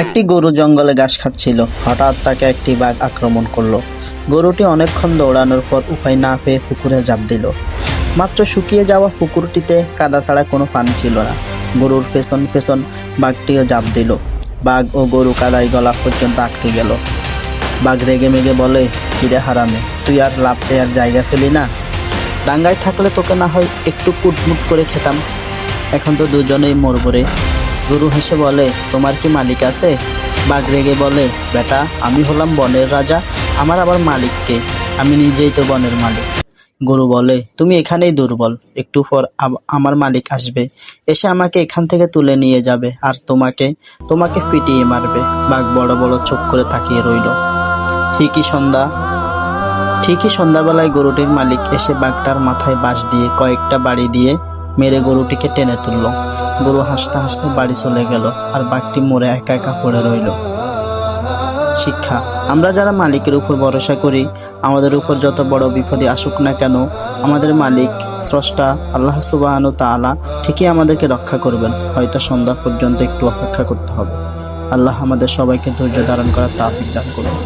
একটি গরু জঙ্গলে ঘাস খাচ্ছিল। হঠাৎ তাকে একটি বাঘ আক্রমণ করলো। গরুটি অনেকক্ষণ দৌড়ানোর পর উপায় না পেয়ে পুকুরে ঝাঁপ দিল। মাত্র শুকিয়ে যাওয়া পুকুরটিতে কাদা ছাড়া কোনো পানি ছিল না। গরুর পেছন পেছন বাঘটিও ঝাঁপ দিল। বাঘ ও গরু কাদায় গলা পর্যন্ত আটকে গেল। বাঘ রেগে মেগে বলে, কিরে হারামে, তুই আর লাফ দেওয়ার জায়গা পেলি না? ডাঙ্গায় থাকলে তোকে না হয় একটু কুটমুট করে খেতাম, এখন তো দুজনেই মরবো রে। গরু হেসে বলে, তোমার কি মালিক আছে? বাঘ রেগে বলে, বেটা, আমি হলাম বনের রাজা, আমার আবার মালিক কে? আমি নিজেই তো বনের মালিক। গরু বলে, তুমি এখানেই দুর্বল, একটু পর আমার মালিক আসবে, এসে আমাকে এখান থেকে তুলে নিয়ে যাবে আর তোমাকে তোমাকে পিটিয়ে মারবে। বাঘ বড় বড় চোখ করে তাকিয়ে রইল। ঠিকই সন্ধ্যাবেলায় গরুটির মালিক এসে বাঘটার মাথায় বাঁশ দিয়ে কয়েকটা বাড়ি দিয়ে মেরে গরুটিকে টেনে তুলল। গরু হাসতে হাসতে বাড়ি চলে গেল আর বাঘটি মরে একা একা পড়ে রইল। শিক্ষা: আমরা যারা মালিকের উপর ভরসা করি, আমাদের উপর যত বড় বিপদই আসুক না কেন, আমাদের মালিক স্রষ্টা আল্লাহ সুবহানাহু ওয়া তাআলা ঠিকই আমাদেরকে রক্ষা করবেন। হয়তো সন্ধ্যা পর্যন্ত একটু অপেক্ষা করতে হবে। আল্লাহ আমাদের সবাইকে ধৈর্য ধারণ করার তৌফিক দান করুন।